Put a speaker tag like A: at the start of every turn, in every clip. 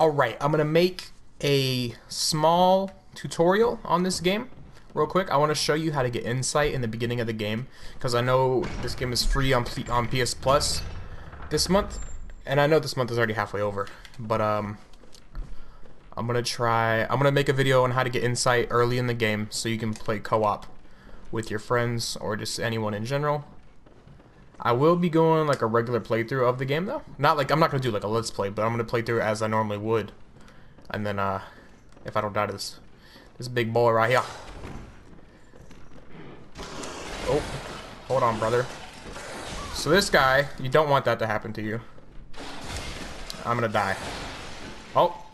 A: Alright, I'm gonna make a small tutorial on this game real quick. I want to show you how to get insight in the beginning of the game, because I know this game is free on PS Plus this month, and I know this month is already halfway over, but I'm gonna make a video on how to get insight early in the game so you can play co-op with your friends or just anyone in general. I will be going like a regular playthrough of the game though. Not like, I'm not gonna do like a let's play, but I'm gonna play through it as I normally would. And then if I don't die to this big boy right here. Oh, hold on, brother. So this guy, you don't want that to happen to you. I'm gonna die. Oh.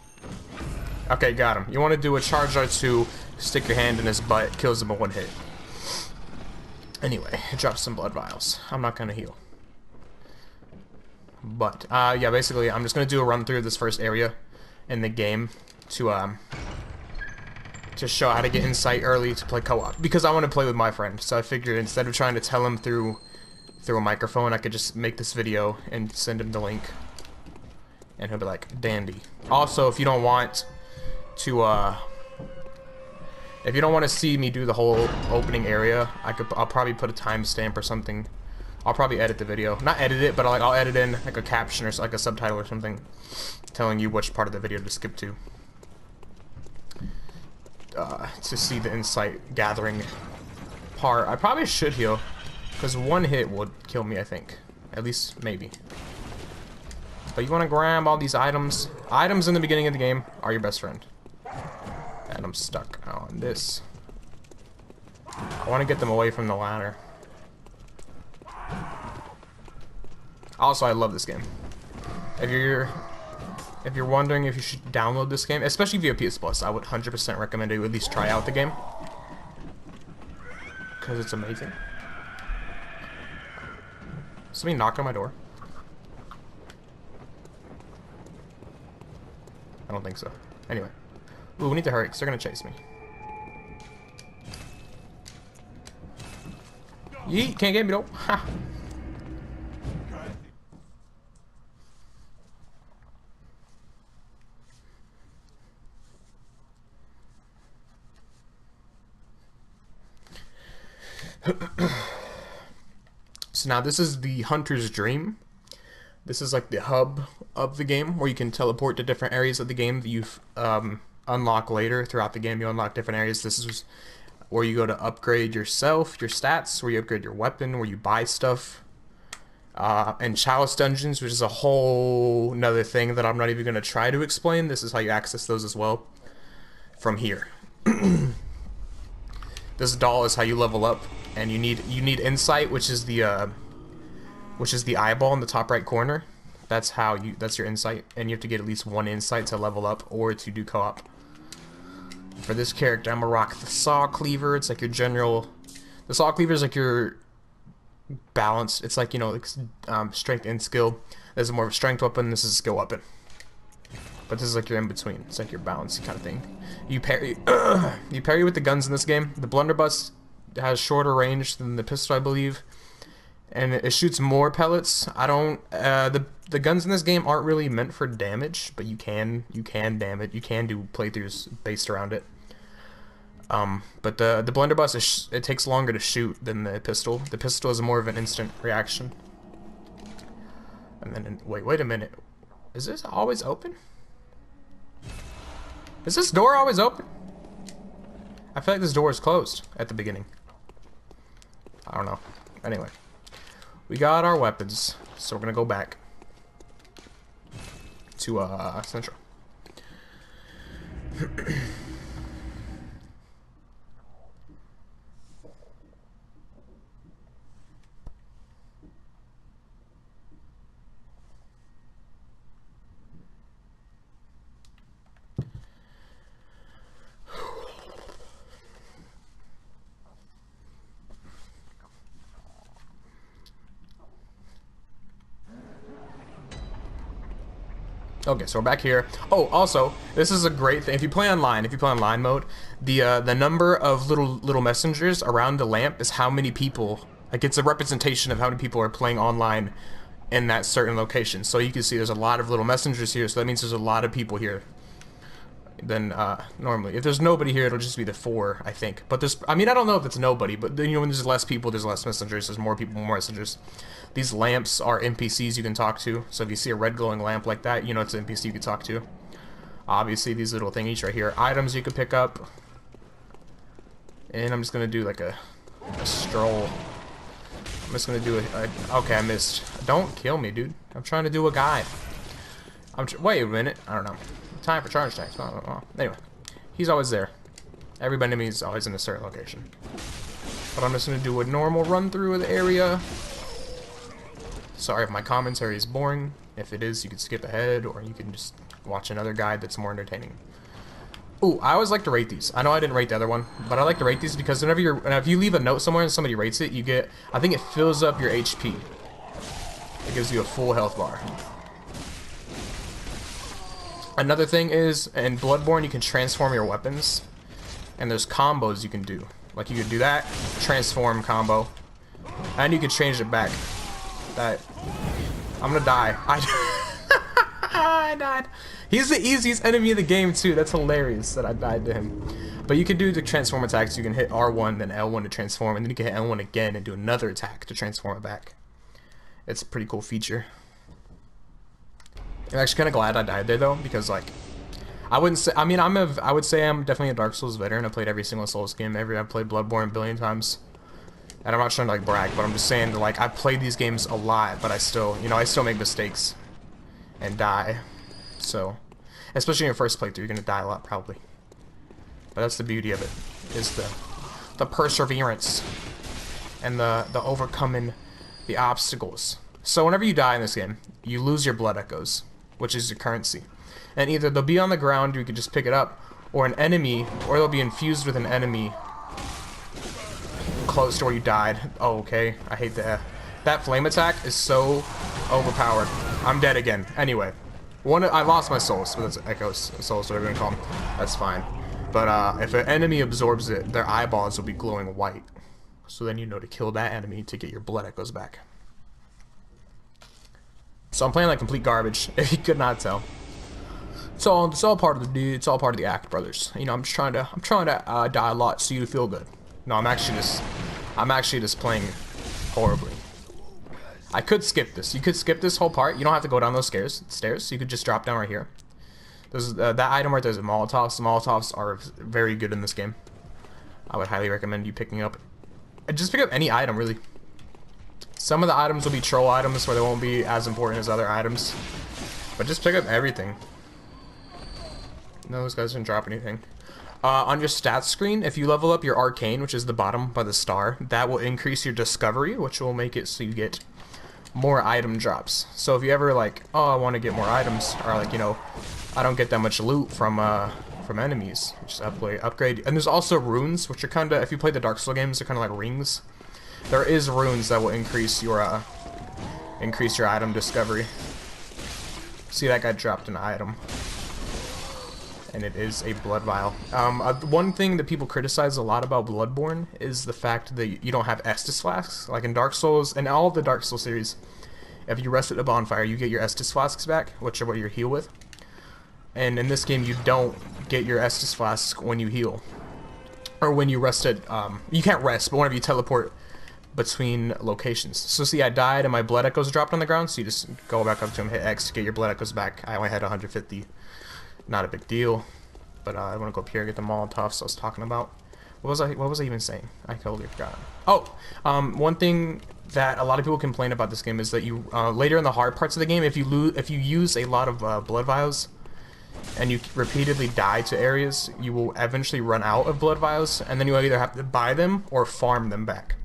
A: Okay, got him. You want to do a charge R2, stick your hand in his butt, kills him in one hit. Anyway, drop some blood vials. I'm not gonna heal. But, yeah, basically, I'm just gonna do a run through of this first area in the game to show how to get insight early to play co-op. Because I want to play with my friend, so I figured instead of trying to tell him through a microphone, I could just make this video and send him the link. And he'll be like, dandy. Also, if you don't want to, if you don't want to see me do the whole opening area, I'll probably put a timestamp or something. I'll probably edit the video. Not edit it, but I'll edit in like a caption or like a subtitle or something telling you which part of the video to skip to see the insight gathering part. I probably should heal, because one hit would kill me, I think. At least, maybe. But you want to grab all these items. Items in the beginning of the game are your best friend. And I'm stuck on this. I want to get them away from the ladder. Also, I love this game. If you're wondering if you should download this game, especially via PS Plus, I would 100% recommend you at least try out the game, because it's amazing. Somebody knock on my door? I don't think so. Anyway. Ooh, we need to hurry, because they're going to chase me. Yeet, can't get me though. Ha! So now this is the Hunter's Dream. This is like the hub of the game where you can teleport to different areas of the game that you've unlock later throughout the game. You unlock different areas. This is where you go to upgrade yourself, your stats, where you upgrade your weapon, where you buy stuff. And Chalice Dungeons, which is a whole nother thing that I'm not even going to try to explain. This is how you access those as well from here. This doll is how you level up, and you need insight, which is the eyeball in the top right corner. That's your insight, and you have to get at least one insight to level up or to do co-op. For this character, I'm gonna rock the saw cleaver. It's like your general. The saw cleaver is like your balance. It's like, you know, like, strength and skill. There's more of a strength weapon. This is a skill weapon. But this is like your in between. It's like your balance kind of thing. You parry. You parry with the guns in this game. The blunderbuss has shorter range than the pistol, I believe, and it shoots more pellets. I don't. The guns in this game aren't really meant for damage, but you can damage. You can do playthroughs based around it. But the blunderbuss it takes longer to shoot than the pistol. The pistol is more of an instant reaction. And then wait a minute. Is this always open? Is this door always open? I feel like this door is closed at the beginning. I don't know. Anyway, we got our weapons, so we're gonna go back to Central. Okay, so we're back here. Oh, also, this is a great thing. If you play online mode, the number of little messengers around the lamp is how many people. Like, it's a representation of how many people are playing online in that certain location. So you can see there's a lot of little messengers here, so that means there's a lot of people here than normally. If there's nobody here, it'll just be the 4, I think. But there's, I mean, I don't know if it's nobody, but you know, when there's less people, there's less messengers. There's more people, more messengers. These lamps are NPCs you can talk to. So if you see a red glowing lamp like that, you know it's an NPC you can talk to. Obviously, these little thingies right here, items you can pick up. And I'm just gonna do like a stroll. I'm just gonna do okay, I missed. Don't kill me, dude. I'm trying to do a guide. Wait a minute. I don't know. Time for charge tanks. Anyway, he's always there. Every enemy is always in a certain location. But I'm just gonna do a normal run through of the area. Sorry if my commentary is boring. If it is, you can skip ahead, or you can just watch another guide that's more entertaining. Ooh, I always like to rate these. I know I didn't rate the other one, but I like to rate these because whenever if you leave a note somewhere and somebody rates it, you get, I think it fills up your HP. It gives you a full health bar. Another thing is, in Bloodborne, you can transform your weapons, and there's combos you can do. Like, you can do that, transform combo, and you can change it back. I'm gonna die. I died. He's the easiest enemy in the game, too. That's hilarious that I died to him. But you can do the transform attacks. You can hit R1, then L1 to transform, and then you can hit L1 again and do another attack to transform it back. It's a pretty cool feature. I'm actually kind of glad I died there, though, because, like, I wouldn't say, I mean, I would say I'm definitely a Dark Souls veteran. I played every single Souls game ever. I've played Bloodborne a billion times. And I'm not trying to, like, brag, but I'm just saying that, like, I've played these games a lot, but I still, you know, I still make mistakes and die. So, especially in your first playthrough, you're gonna die a lot, probably. But that's the beauty of it, is the perseverance and the overcoming the obstacles. So whenever you die in this game, you lose your blood echoes, which is your currency. And either they'll be on the ground, you can just pick it up, or an enemy, or they'll be infused with an enemy close to where you died. Oh, okay. I hate that. That flame attack is so overpowered. I'm dead again. Anyway. I lost my souls, but that's echoes, souls, whatever you call them. That's fine. But if an enemy absorbs it, their eyeballs will be glowing white. So then you know to kill that enemy to get your blood echoes back. So I'm playing like complete garbage, if you could not tell. It's all part of the act, brothers. You know, I'm trying to die a lot so you feel good. No, I'm actually just playing horribly. I could skip this. You could skip this whole part. You don't have to go down those stairs. You could just drop down right here. There's that item right there is Molotovs. The Molotovs are very good in this game. I would highly recommend you picking up. Just pick up any item, really. Some of the items will be troll items where they won't be as important as other items. But just pick up everything. No, those guys didn't drop anything. On your stats screen, if you level up your arcane, which is the bottom by the star, that will increase your discovery, which will make it so you get more item drops. So if you ever like, oh, I want to get more items, or like, you know, I don't get that much loot from enemies, just upgrade. And there's also runes, which are kind of, if you play the Dark Souls games, they're kind of like rings. There is runes that will increase your item discovery. See, that guy dropped an item, and it is a blood vial. One thing that people criticize a lot about Bloodborne is the fact that you don't have Estus flasks. Like in Dark Souls, and all of the Dark Souls series, if you rest at a bonfire, you get your Estus flasks back, which are what you heal with. And in this game, you don't get your Estus flasks when you heal. Or when you rest at, you can't rest, but whenever you teleport between locations. So see, I died and my blood echoes dropped on the ground, so you just go back up to him, hit X to get your blood echoes back. I only had 150. Not a big deal. But I want to go up here and get the Molotovs I was talking about. What was I even saying? I totally forgot. Oh, one thing that a lot of people complain about this game is that you later in the hard parts of the game, if you use a lot of blood vials and you repeatedly die to areas, you will eventually run out of blood vials, and then you either have to buy them or farm them back.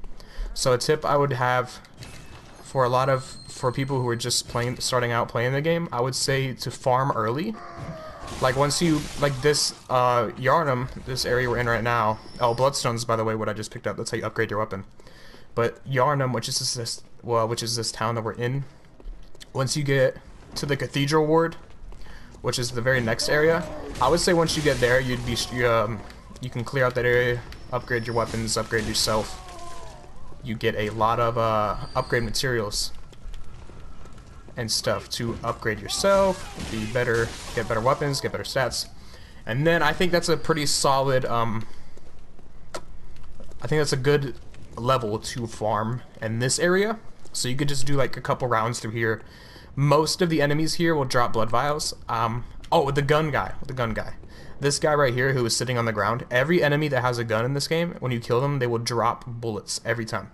A: So a tip I would have for people who are just starting out playing the game, I would say to farm early. Like once you, like this Yharnam, this area we're in right now. Oh, Bloodstone's, by the way, what I just picked up. That's how you upgrade your weapon. But Yharnam, which is this town that we're in, once you get to the Cathedral Ward, which is the very next area, I would say once you get there, you can clear out that area, upgrade your weapons, upgrade yourself. You get a lot of upgrade materials. and stuff to upgrade yourself, be better, get better weapons, get better stats. And then I think that's a pretty solid, I think that's a good level to farm in this area. So you could just do like a couple rounds through here. Most of the enemies here will drop blood vials. Oh, the gun guy. This guy right here who is sitting on the ground. Every enemy that has a gun in this game, when you kill them, they will drop bullets every time.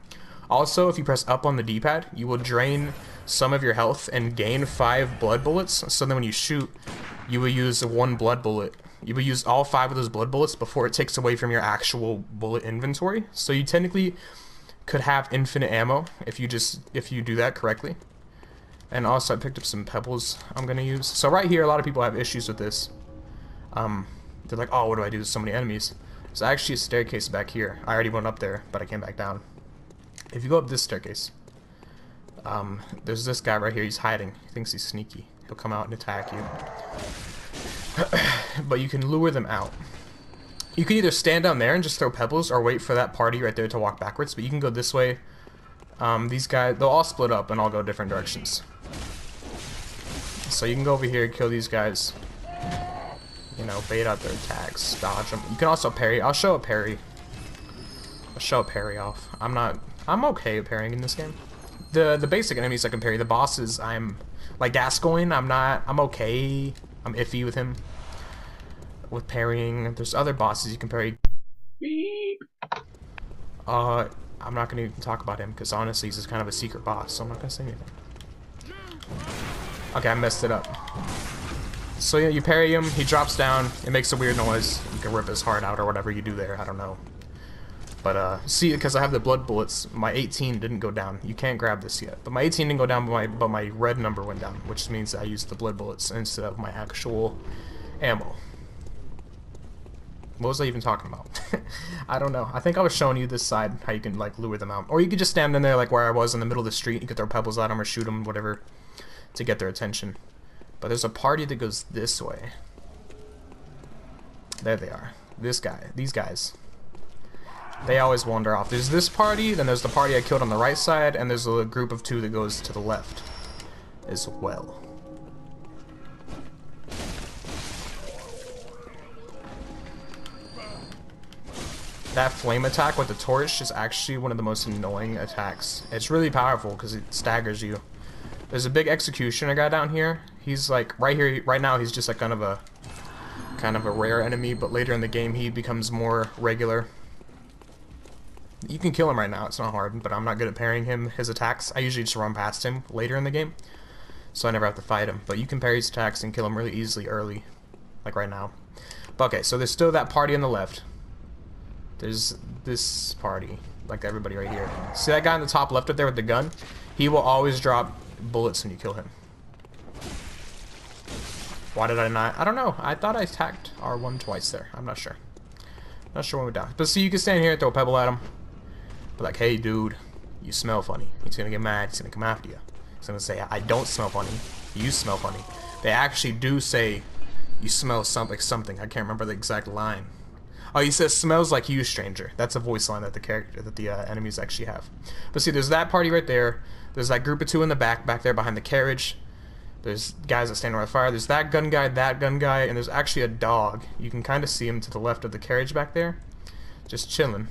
A: Also, if you press up on the D-pad, you will drain some of your health and gain 5 blood bullets. So then when you shoot, you will use 1 blood bullet. You will use all 5 of those blood bullets before it takes away from your actual bullet inventory. So you technically could have infinite ammo if you do that correctly. And also I picked up some pebbles I'm gonna use. So right here, a lot of people have issues with this. They're like, oh, what do I do? There's so many enemies. There's actually a staircase back here. I already went up there, but I came back down. If you go up this staircase, there's this guy right here. He's hiding. He thinks he's sneaky. He'll come out and attack you. But you can lure them out. You can either stand down there and just throw pebbles or wait for that party right there to walk backwards, but you can go this way. These guys, they'll all split up and all go different directions. So you can go over here, kill these guys, you know, bait out their attacks, dodge them. You can also parry. I'll show a parry. I'll show a parry off. I'm okay at parrying in this game. The basic enemies I can parry. The bosses, I'm like Gascoigne. I'm okay. I'm iffy with him. With parrying, there's other bosses you can parry. Beep. I'm not gonna even talk about him because honestly, he's just kind of a secret boss, so I'm not gonna say anything. Okay, I messed it up. So yeah, you parry him. He drops down. It makes a weird noise. You can rip his heart out or whatever you do there. I don't know. But see, because I have the blood bullets, my 18 didn't go down. You can't grab this yet. But my 18 didn't go down, but my red number went down, which means I used the blood bullets instead of my actual ammo. What was I even talking about? I don't know. I think I was showing you this side, how you can like lure them out. Or you could just stand in there like where I was in the middle of the street. You could throw pebbles at them or shoot them, whatever, to get their attention. But there's a party that goes this way. There they are. This guy. These guys. They always wander off. There's this party, then there's the party I killed on the right side, and there's a group of 2 that goes to the left as well. That flame attack with the torch is actually one of the most annoying attacks. It's really powerful because it staggers you. There's a big executioner guy down here. He's like right here, right now. He's just like kind of a rare enemy, but later in the game he becomes more regular. You can kill him right now. It's not hard, but I'm not good at parrying his attacks. I usually just run past him later in the game, so I never have to fight him. But you can parry his attacks and kill him really easily early, like right now. But okay, so there's still that party on the left. There's this party, like everybody right here. See that guy on the top left up there with the gun? He will always drop bullets when you kill him. Why did I not? I don't know. I thought I attacked R1 twice there. I'm not sure. Not sure when we're down. But see, you can stand here and throw a pebble at him. But like, hey dude, you smell funny. He's gonna get mad. He's gonna come after you. He's gonna say, I don't smell funny. You smell funny. They actually do say, you smell something. I can't remember the exact line. Oh, he says, smells like you, stranger. That's a voice line that the enemies actually have. But see, there's that party right there. There's that group of 2 in the back there behind the carriage. There's guys that stand around the fire. There's that gun guy, and there's actually a dog. You can kind of see him to the left of the carriage back there, just chilling.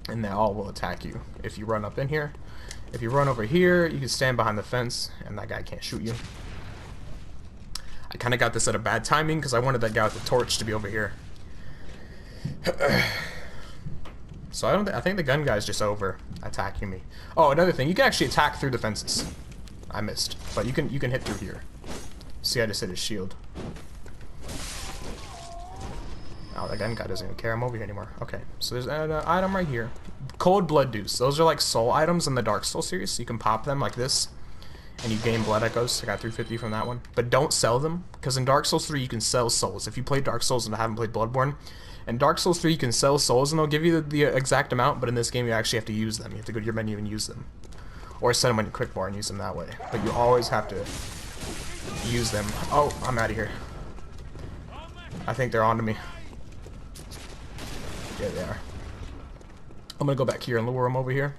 A: And they all will attack you if you run up in here. If you run over here, you can stand behind the fence, and that guy can't shoot you. I kind of got this at a bad timing because I wanted that guy with the torch to be over here. So I think the gun guy's just over attacking me. Oh, another thing, you can actually attack through the fences. I missed, but you can hit through here. See, I just hit his shield. Oh, that gun guy doesn't even care I'm over here anymore. Okay, so there's an item right here. Cold blood deuce. Those are like soul items in the Dark Souls series, so you can pop them like this, and you gain blood echoes. I got 350 from that one. But don't sell them, because in Dark Souls 3 you can sell souls. If you play Dark Souls and haven't played Bloodborne, in Dark Souls 3 you can sell souls and they'll give you the exact amount, but in this game you actually have to use them. You have to go to your menu and use them. Or set them on your quick bar and use them that way. But you always have to use them. Oh, I'm out of here. I think they're onto me. Yeah, they are. I'm gonna go back here and lure them over here.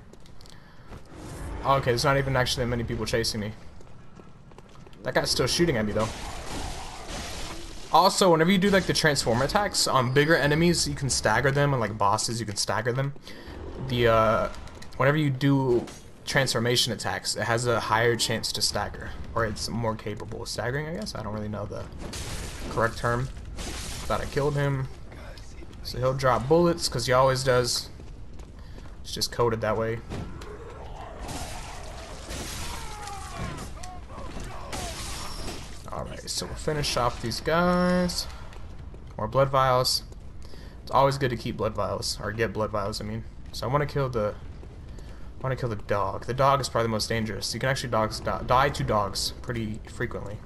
A: Okay, there's not even actually that many people chasing me. That guy's still shooting at me though. Also, whenever you do like the transform attacks on bigger enemies, you can stagger them, and like bosses, you can stagger them. Whenever you do transformation attacks, it has a higher chance to stagger, or it's more capable of staggering, I guess. I don't really know the correct term. Thought I killed him. So he'll drop bullets, because he always does. It's just coded that way. Alright, so we'll finish off these guys. More blood vials. It's always good to keep blood vials, or get blood vials, I mean. So I want to kill the dog. The dog is probably the most dangerous. You can actually die to dogs pretty frequently.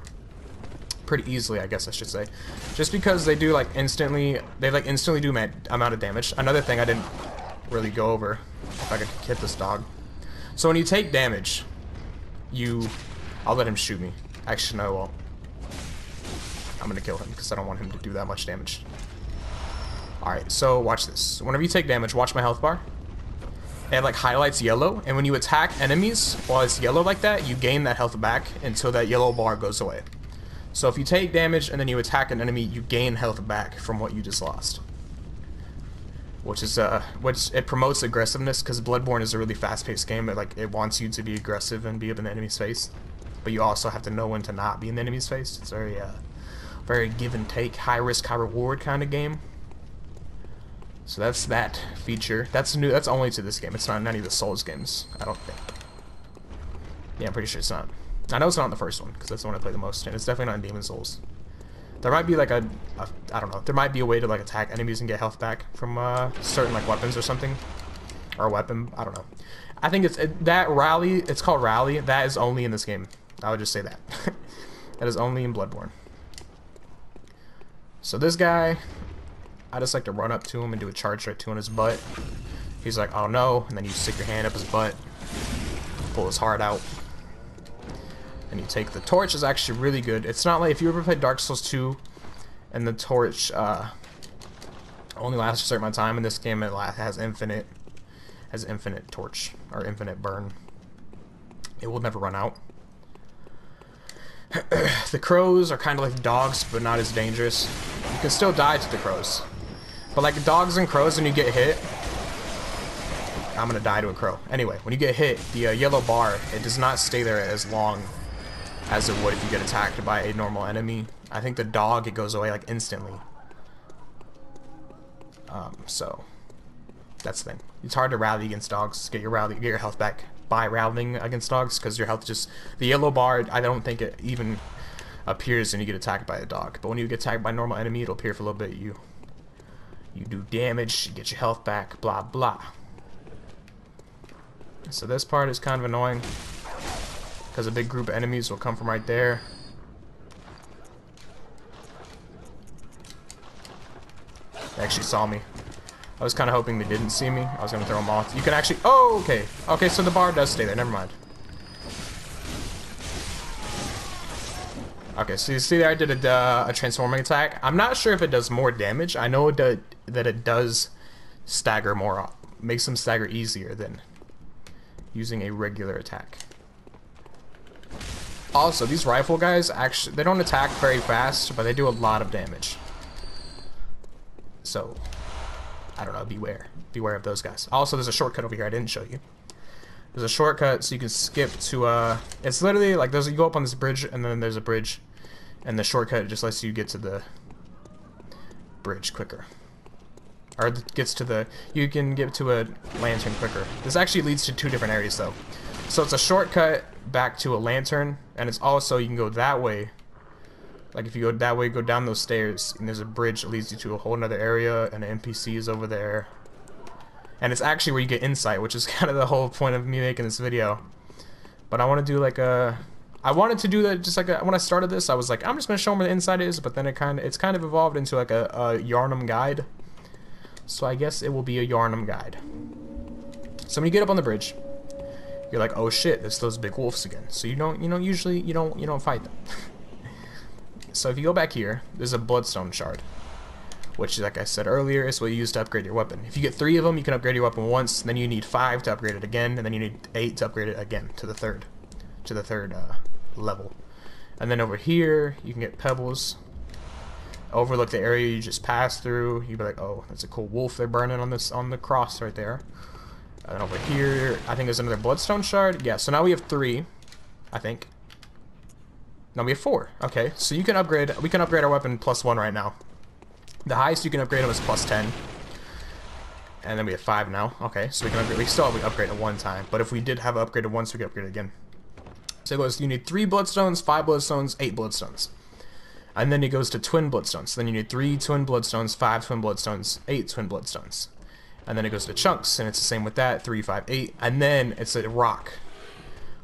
A: Pretty easily, I guess I should say. Just because they do like instantly do amount of damage. Another thing I didn't really go over, if I could hit this dog. So when you take damage, I'll let him shoot me. Actually, no, I won't. I'm gonna kill him because I don't want him to do that much damage. Alright, so watch this. Whenever you take damage, watch my health bar. It like highlights yellow, and when you attack enemies while it's yellow like that, you gain that health back until that yellow bar goes away. So if you take damage and then you attack an enemy, you gain health back from what you just lost. Which it promotes aggressiveness, because Bloodborne is a really fast-paced game. It wants you to be aggressive and be up in the enemy's face, but you also have to know when to not be in the enemy's face. It's very give and take, high risk, high reward kind of game. So that's that feature. That's new. That's only to this game. It's not in any of the Souls games, I don't think. Yeah, I'm pretty sure it's not. I know it's not in the first one, because that's the one I play the most, and it's definitely not in Demon's Souls. There might be like I don't know. There might be a way to like attack enemies and get health back from certain like weapons or something, or a weapon. I don't know. I think that rally. It's called rally. That is only in this game. I would just say that. That is only in Bloodborne. So this guy, I just like to run up to him and do a charge right to on his butt. He's like, oh no, and then you stick your hand up his butt, pull his heart out, and you take the torch. Is actually really good. It's not like if you ever played Dark Souls 2 and the torch only lasts a certain amount of time. In this game it has infinite torch, or infinite burn. It will never run out. The crows are kind of like dogs, but not as dangerous. You can still die to the crows, but like dogs and crows, when you get hit, I'm gonna die to a crow. Anyway, when you get hit, the yellow bar, it does not stay there as long as it would if you get attacked by a normal enemy. I think the dog, it goes away like instantly. So that's the thing. It's hard to rally against dogs. Get your health back by rallying against dogs, because your health the yellow bar, I don't think it even appears when you get attacked by a dog. But when you get attacked by a normal enemy, it'll appear for a little bit. You do damage, you get your health back, blah blah. So this part is kind of annoying, because a big group of enemies will come from right there. They actually saw me. I was kind of hoping they didn't see me. I was going to throw them off. You can actually... Oh, okay. Okay, so the bar does stay there. Never mind. Okay, so you see there I did a transforming attack. I'm not sure if it does more damage. I know that it does stagger more. Makes them stagger easier than using a regular attack. Also, these rifle guys, actually, they don't attack very fast, but they do a lot of damage. So... I don't know, beware of those guys. Also, there's a shortcut over here I didn't show you. There's a shortcut so you can skip to it's literally like you go up on this bridge, and then there's a bridge, and the shortcut just lets you get to the bridge quicker, or you can get to a lantern quicker. This actually leads to 2 different areas though. So it's a shortcut back to a lantern, and it's also, you can go that way. Like if you go that way, go down those stairs, and there's a bridge that leads you to a whole nother area, and an NPC is over there. And it's actually where you get insight, which is kind of the whole point of me making this video. But I want to do like I wanted to do that just like when I started this, I was like, I'm just gonna show them where the inside is, but then it's kind of evolved into like a Yharnam guide. So I guess it will be a Yharnam guide. So when you get up on the bridge, you're like, oh shit, it's those big wolves again. So you don't usually fight them. So if you go back here, there's a bloodstone shard, which, like I said earlier, is what you use to upgrade your weapon. If you get 3 of them, you can upgrade your weapon once, then you need 5 to upgrade it again, and then you need 8 to upgrade it again to the third level. And then over here, you can get pebbles. Overlook the area you just passed through. You'd be like, oh, that's a cool wolf they're burning on the cross right there. And then over here, I think there's another bloodstone shard. Yeah, so now we have 3, I think. No, we have 4. Okay, so you can upgrade. We can upgrade our weapon +1 right now. The highest you can upgrade them is +10. And then we have 5 now. Okay, so we can upgrade. We still have upgrade at one time, but if we did have upgraded once, we could upgrade it again. So it goes, you need 3 bloodstones, 5 bloodstones, 8 bloodstones. And then it goes to twin bloodstones. Then you need 3 twin bloodstones, 5 twin bloodstones, 8 twin bloodstones. And then it goes to chunks, and it's the same with that, 3, 5, 8. And then it's a rock.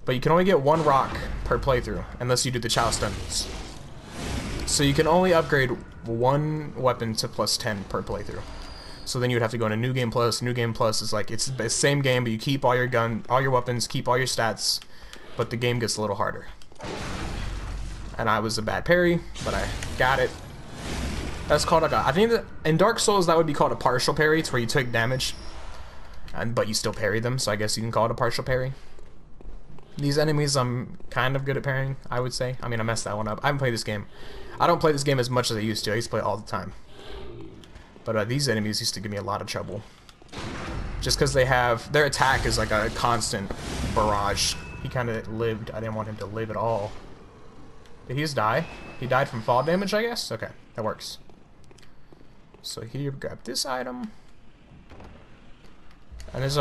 A: But you can only get 1 rock per playthrough, unless you do the chalice dungeons. So you can only upgrade 1 weapon to +10 per playthrough. So then you would have to go into New Game Plus. New Game Plus is like, it's the same game, but you keep all your weapons, keep all your stats, but the game gets a little harder. And I was a bad parry, but I got it. That's called I think that in Dark Souls that would be called a partial parry. It's where you take damage, but you still parry them. So I guess you can call it a partial parry. These enemies I'm kind of good at parrying, I would say. I mean, I messed that one up. I haven't played this game. I don't play this game as much as I used to. I used to play it all the time. But these enemies used to give me a lot of trouble. Just because their attack is like a constant barrage. He kind of lived. I didn't want him to live at all. Did he just die? He died from fall damage, I guess? Okay, that works. So here, grab this item. And there's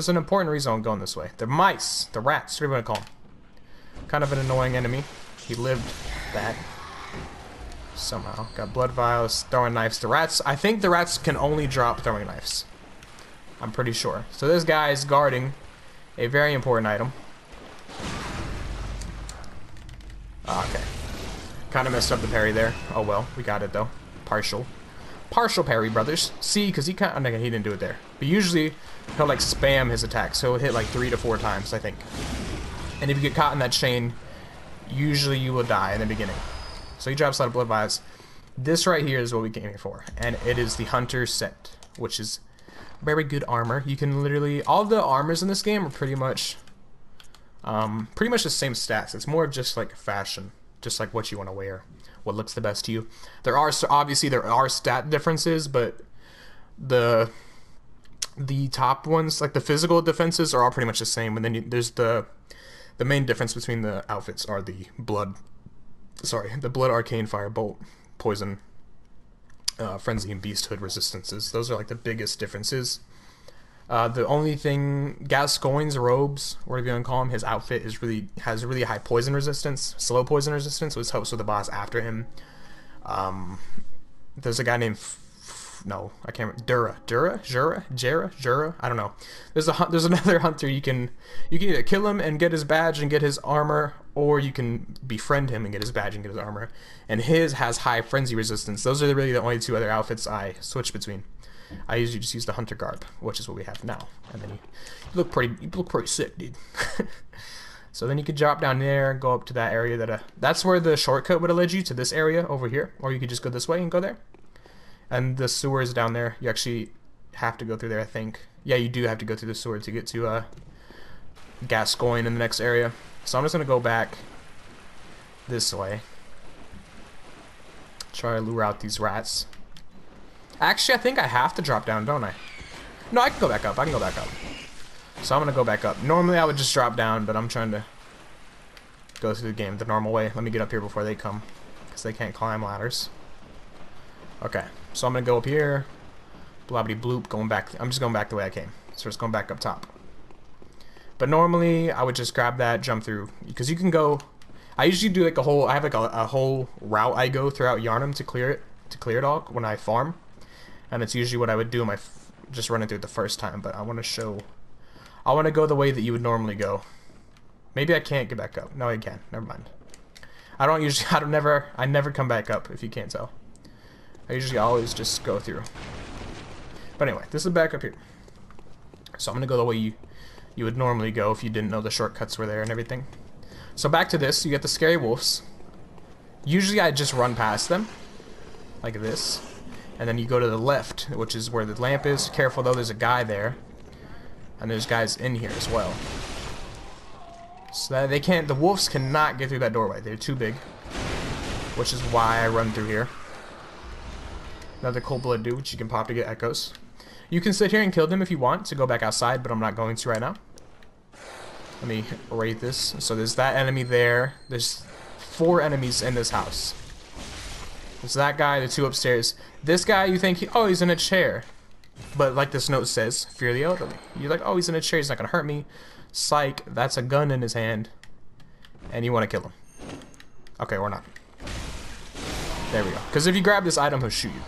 A: an important reason I'm going this way. The mice, the rats, whatever you want to call them. Kind of an annoying enemy. He lived that. Somehow. Got blood vials, throwing knives. The rats, I think the rats can only drop throwing knives. I'm pretty sure. So this guy is guarding a very important item. Okay. Kind of messed up the parry there. Oh well, we got it though. Partial parry, brothers. See, because he didn't do it there. But usually he'll like spam his attacks. So he'll hit like 3 to 4 times, I think. And if you get caught in that chain, usually you will die in the beginning. So he drops a lot of blood vials. This right here is what we came here for, and it is the Hunter set, which is very good armor. You can literally, all the armors in this game are pretty much the same stats. It's more of just like fashion, just like what you want to wear, what looks the best to you. There are stat differences, but the top ones, like the physical defenses, are all pretty much the same. And then there's the main difference between the outfits are the blood arcane fire bolt, poison, frenzy, and beasthood resistances. Those are like the biggest differences. The only thing, Gascoigne's robes, whatever you want to call him, his outfit has really high poison resistance, slow poison resistance, which helps with the boss after him. There's a guy named I can't remember. Jura. I don't know. There's another hunter you can either kill him and get his badge and get his armor, or you can befriend him and get his badge and get his armor. And his has high frenzy resistance. Those are really the only 2 other outfits I switch between. I usually just use the hunter garb, which is what we have now. And then you look pretty sick, dude. So then you could drop down there, go up to that area that's where the shortcut would have led you, to this area over here, or you could just go this way and go there. And the sewer is down there. You actually have to go through there, I think. Yeah, you do have to go through the sewer to get to Gascoigne in the next area. So I'm just going to go back this way. Try to lure out these rats. Actually, I think I have to drop down, don't I? No, I can go back up. So I'm going to go back up. Normally I would just drop down, but I'm trying to go through the game the normal way. Let me get up here before they come, because they can't climb ladders. Okay, so I'm going to go up here. Blobbity bloop, going back. I'm just going back the way I came. So it's going back up top. But normally I would just grab that, jump through, because you can go. I usually do like I have like a whole route I go throughout Yharnam to clear it all when I farm. And it's usually what I would do just running through it the first time, but I want to go the way that you would normally go. Maybe I can't get back up. No, I can. Never mind. I never come back up, if you can't tell. I usually always just go through. But anyway, this is back up here. So I'm going to go the way you would normally go if you didn't know the shortcuts were there and everything. So back to this, you get the scary wolves. Usually I just run past them, like this. And then you go to the left, which is where the lamp is. Careful though, there's a guy there. And there's guys in here as well. So that they can't, the wolves cannot get through that doorway. They're too big. Which is why I run through here. Another cold blood dude, which you can pop to get echoes. You can sit here and kill them if you want to go back outside, but I'm not going to right now. Let me rate this. So there's that enemy there. There's 4 enemies in this house. There's that guy, the 2 upstairs. This guy, you think, oh, he's in a chair. But like this note says, fear the elderly. You're like, oh, he's in a chair, he's not gonna hurt me. Psych, that's a gun in his hand. And you want to kill him. Okay, or not. There we go. Because if you grab this item, he'll shoot you.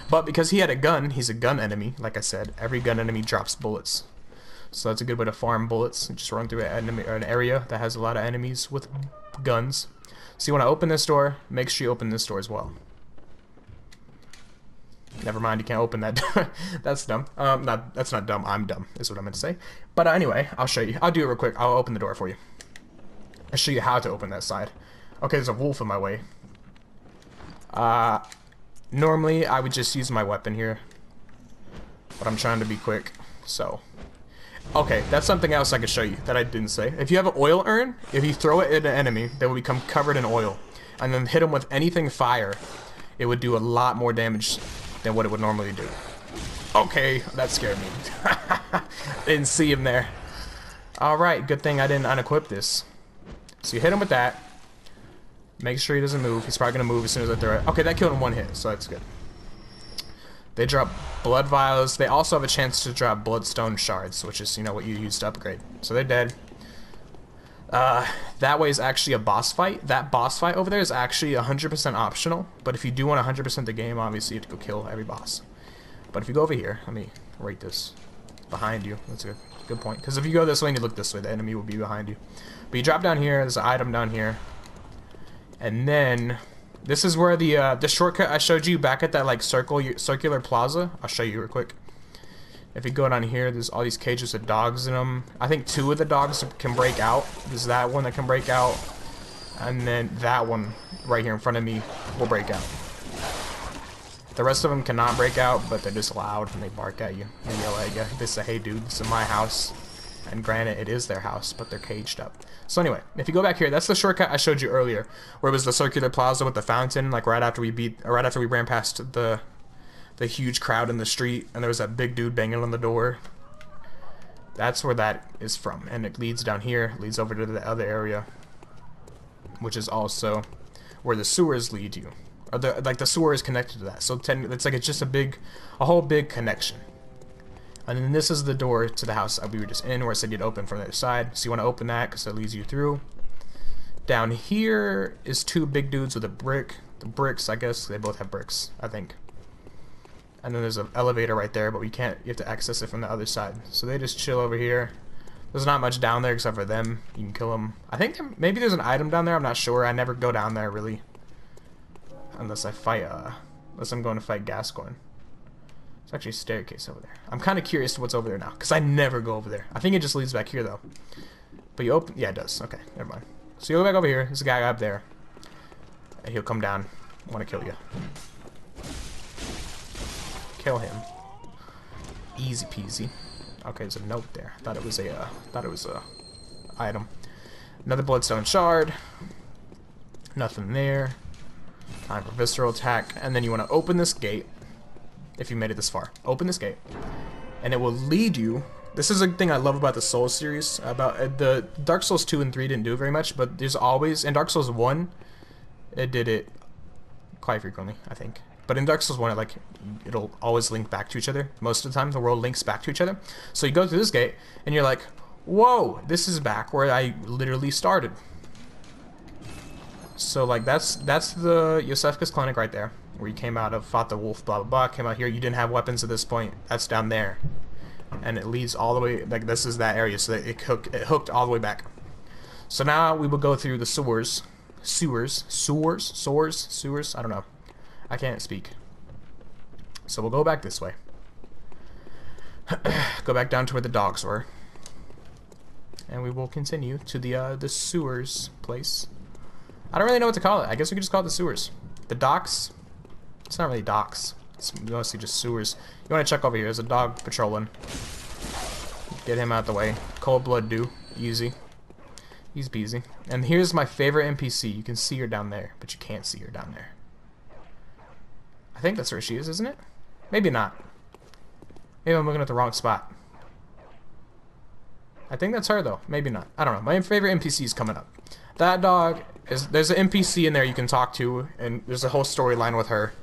A: But because he had a gun, he's a gun enemy. Like I said, every gun enemy drops bullets. So that's a good way to farm bullets. Just run through an area that has a lot of enemies with guns. So you want to open this door. Make sure you open this door as well. Never mind, you can't open that door. That's dumb. That's not dumb. I'm dumb, is what I meant to say. But anyway, I'll show you. I'll do it real quick. I'll open the door for you. I'll show you how to open that side. Okay, there's a wolf in my way. Normally, I would just use my weapon here. But I'm trying to be quick, so... Okay, that's something else I could show you that I didn't say. If you have an oil urn, if you throw it at an enemy, they will become covered in oil. And then hit them with anything fire, it would do a lot more damage than what it would normally do. Okay, that scared me. Didn't see him there. Alright, good thing I didn't unequip this. So you hit him with that. Make sure he doesn't move. He's probably going to move as soon as I throw it. Okay, that killed him 1 hit, so that's good. They drop blood vials. They also have a chance to drop bloodstone shards, which is, you know, what you use to upgrade. So they're dead. That way is actually a boss fight. That boss fight over there is actually 100% optional. But if you do want 100% the game, obviously you have to go kill every boss. But if you go over here, let me rate this. Behind you. That's a good point. Because if you go this way and you look this way, the enemy will be behind you. But you drop down here. There's an item down here. And then... this is where the shortcut I showed you back at that like circular plaza. I'll show you real quick. If you go down here, there's all these cages with dogs in them. I think 2 of the dogs can break out. There's that one that can break out, and then that one right here in front of me will break out. The rest of them cannot break out, but they're just loud and they bark at you and yell at you. They say, "Hey, dude, this is my house." And granted, it is their house, but they're caged up. So anyway, if you go back here, that's the shortcut I showed you earlier, where it was the circular plaza with the fountain, like right after we ran past the huge crowd in the street, and there was that big dude banging on the door. That's where that is from, and it leads down here, leads over to the other area, which is also where the sewers lead you, or the sewer is connected to that. So it's like it's just a whole big connection. And then this is the door to the house we were just in, where I said you'd open from the other side. So you want to open that because it leads you through. Down here is 2 big dudes with a brick. The bricks, I guess, they both have bricks, I think. And then there's an elevator right there, but you have to access it from the other side. So they just chill over here. There's not much down there except for them. You can kill them. I think maybe there's an item down there, I'm not sure. I never go down there, really. Unless I'm going to fight Gascoigne. There's actually a staircase over there. I'm kind of curious what's over there now, because I never go over there. I think it just leads back here, though. But you open... yeah, it does. Okay, never mind. So you go back over here. There's a guy up there. And he'll come down. I want to kill you. Kill him. Easy peasy. Okay, there's a note there. I thought it was a item. Another bloodstone shard. Nothing there. Time for visceral attack. And then you want to open this gate. If you made it this far, open this gate, and it will lead you. This is a thing I love about the Souls series. About the Dark Souls 2 and 3 didn't do it very much, but there's always in Dark Souls 1, it did it quite frequently, I think. But in Dark Souls 1, it'll always link back to each other. Most of the time, the world links back to each other. So you go through this gate, and you're like, "Whoa, this is back where I literally started." So like that's the Yosefka's clinic right there, where you came out of, fought the wolf, blah blah blah, came out here. You didn't have weapons at this point. That's down there, and it leads all the way. Like this is that area, so that it hooked all the way back. So now we will go through the sewers. I don't know. I can't speak. So we'll go back this way. Go back down to where the dogs were, and we will continue to the sewers place. I don't really know what to call it. I guess we could just call it the sewers. The docks. It's not really docks. It's mostly just sewers. You want to check over here. There's a dog patrolling. Get him out the way. Cold blood do. Easy. Easy peasy. And here's my favorite NPC. You can see her down there, but you can't see her down there. I think that's where she is, isn't it? Maybe not. Maybe I'm looking at the wrong spot. I think that's her, though. Maybe not. I don't know. My favorite NPC is coming up. That dog is... There's an NPC in there you can talk to, and there's a whole storyline with her.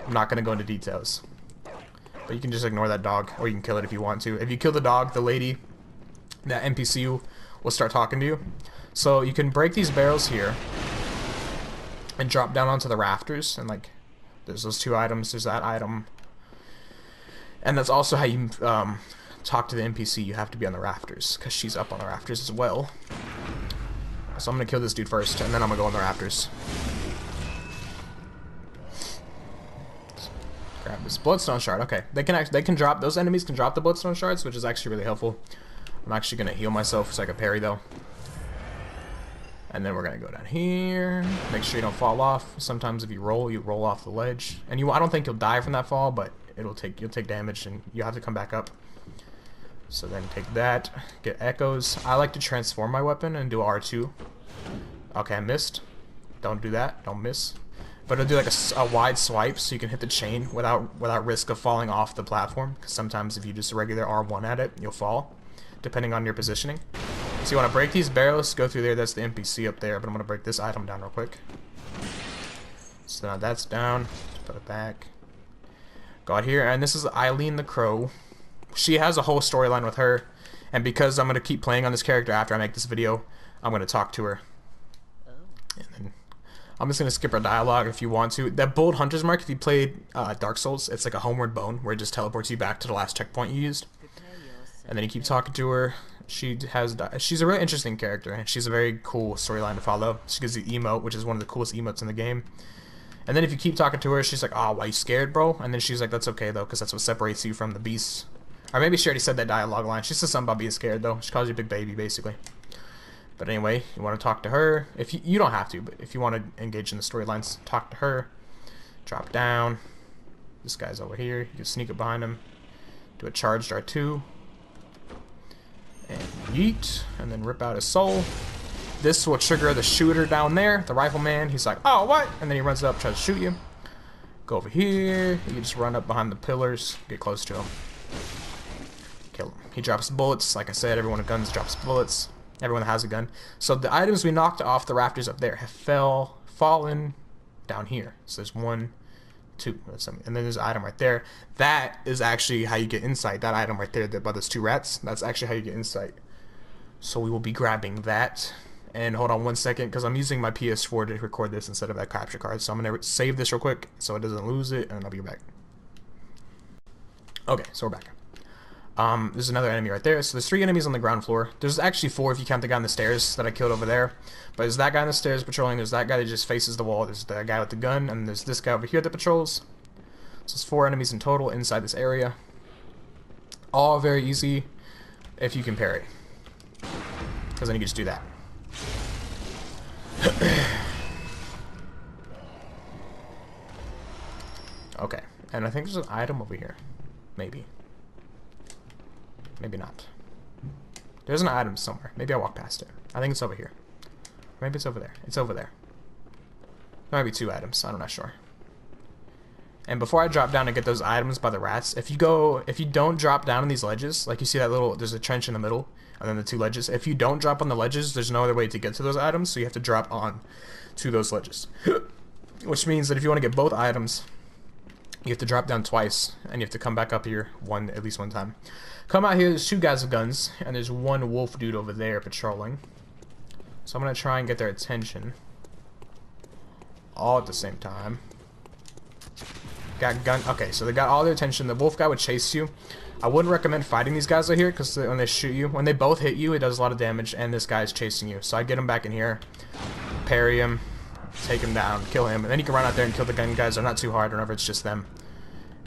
A: I'm not going to go into details. But you can just ignore that dog, or you can kill it if you want to. If you kill the dog, the lady, that NPC will start talking to you. So you can break these barrels here and drop down onto the rafters, and like there's those two items, there's that item, and that's also how you talk to the NPC. You have to be on the rafters because she's up on the rafters as well. So I'm gonna kill this dude first, and then I'm gonna go on the rafters. Grab this bloodstone shard. Okay, they can drop, those enemies can drop the bloodstone shards, which is actually really helpful. I'm actually gonna heal myself so I can parry though. And then we're gonna go down here. Make sure you don't fall off. Sometimes if you roll off the ledge. And I don't think you'll die from that fall, but you'll take damage and you have to come back up. So then take that, get echoes. I like to transform my weapon and do R2. Okay, I missed. Don't do that. Don't miss. But it'll do like a wide swipe so you can hit the chain without risk of falling off the platform. Because sometimes if you just regular R1 at it, you'll fall, depending on your positioning. So you want to break these barrels, go through there. That's the NPC up there, but I'm going to break this item down real quick. So now that's down. Put it back. Go out here, and this is Eileen the Crow. She has a whole storyline with her, and because I'm going to keep playing on this character after I make this video, I'm going to talk to her. And then I'm just going to skip her dialogue if you want to. That bold hunter's mark, if you played Dark Souls, it's like a homeward bone where it just teleports you back to the last checkpoint you used. And then you keep talking to her. She's a really interesting character, and she's a very cool storyline to follow. She gives the emote, which is one of the coolest emotes in the game. And then if you keep talking to her, she's like, "Oh, why you scared, bro?" And then she's like, "That's okay though, because that's what separates you from the beasts." Or maybe she already said that dialogue line. She says something about being scared though. She calls you a big baby, basically. But anyway, you want to talk to her. If you don't have to, but if you want to engage in the storylines, talk to her. Drop down. This guy's over here. You can sneak up behind him. Do a charged R2. And yeet, and then rip out his soul. This will trigger the shooter down there, the rifleman. He's like, "Oh, what?" And then he runs up, tries to shoot you. Go over here. You can just run up behind the pillars, get close to him. Kill him. He drops bullets. Like I said, everyone with guns drops bullets. Everyone that has a gun. So the items we knocked off the rafters up there have fallen down here. So there's 1, 2, and then there's an item right there. That is actually how you get insight. That item right there, by those 2 rats, that's actually how you get insight. So we will be grabbing that. And hold on 1 second, because I'm using my PS4 to record this instead of that capture card. So I'm going to save this real quick so it doesn't lose it, and I'll be back. Okay, so we're back. There's another enemy right there. So there's 3 enemies on the ground floor. There's actually 4 if you count the guy on the stairs that I killed over there. But there's that guy on the stairs patrolling. There's that guy that just faces the wall. There's the guy with the gun. And there's this guy over here that patrols. So there's 4 enemies in total inside this area. All very easy if you can parry. Because then you can just do that. Okay. And I think there's an item over here. Maybe. Maybe not. There's an item somewhere. Maybe I walk past it. I think it's over here. Maybe it's over there. It's over there. There might be 2 items. I'm not sure. And before I drop down and get those items by the rats, if you don't drop down on these ledges, like you see that there's a trench in the middle, and then the 2 ledges. If you don't drop on the ledges, there's no other way to get to those items, so you have to drop on to those ledges. Which means that if you want to get both items, you have to drop down twice, and you have to come back up here at least one time. Come out here, there's 2 guys with guns, and there's 1 wolf dude over there patrolling. So I'm going to try and get their attention. All at the same time. Got gun. Okay, so they got all their attention. The wolf guy would chase you. I wouldn't recommend fighting these guys right here, because when they shoot you, when they both hit you, it does a lot of damage, and this guy's chasing you. So I get him back in here, parry him, take him down, kill him, and then you can run out there and kill the gun guys. They're not too hard whenever it's just them.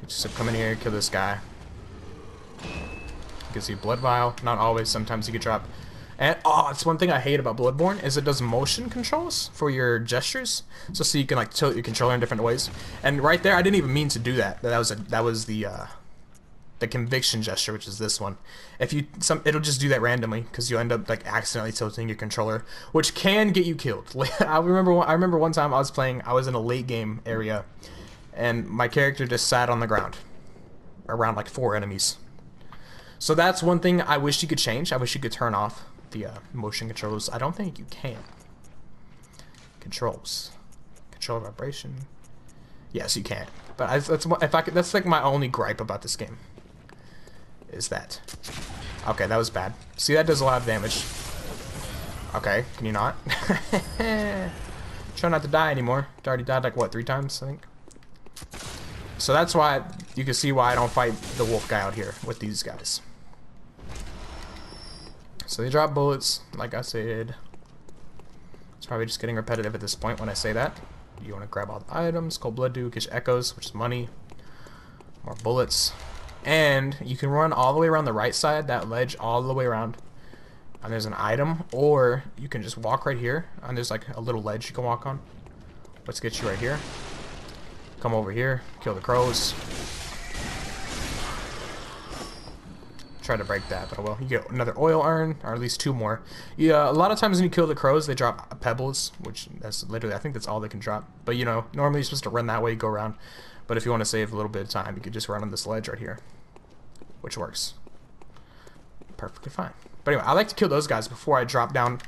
A: You just come in here, kill this guy. You can see blood vial. Not always. Sometimes you can drop. And it's one thing I hate about Bloodborne is it does motion controls for your gestures, so you can like tilt your controller in different ways. And right there, I didn't even mean to do that. That was the the conviction gesture, which is this one. If you it'll just do that randomly because you end up like accidentally tilting your controller, which can get you killed. I remember one time I was playing. I was in a late game area, and my character just sat on the ground around like 4 enemies. So that's one thing I wish you could change. I wish you could turn off the motion controls. I don't think you can. Controls, control vibration. Yes, you can. But that's like my only gripe about this game. Is that? Okay, that was bad. See, that does a lot of damage. Okay, can you not? Try not to die anymore. I already died like what, 3 times, I think. So that's why you can see why I don't fight the wolf guy out here with these guys. So they drop bullets, like I said. It's probably just getting repetitive at this point when I say that. You want to grab all the items. Cold blood do gives you echoes, which is money. More bullets. And you can run all the way around the right side, that ledge, all the way around. And there's an item, or you can just walk right here. And there's like a little ledge you can walk on. Let's get you right here. Come over here, kill the crows. Try to break that, but oh well. You get another oil urn, or at least 2 more. Yeah, a lot of times when you kill the crows, they drop pebbles, which that's literally, I think that's all they can drop. But you know, normally you're supposed to run that way, go around. But if you want to save a little bit of time, you could just run on this ledge right here, which works perfectly fine. But anyway, I like to kill those guys before I drop down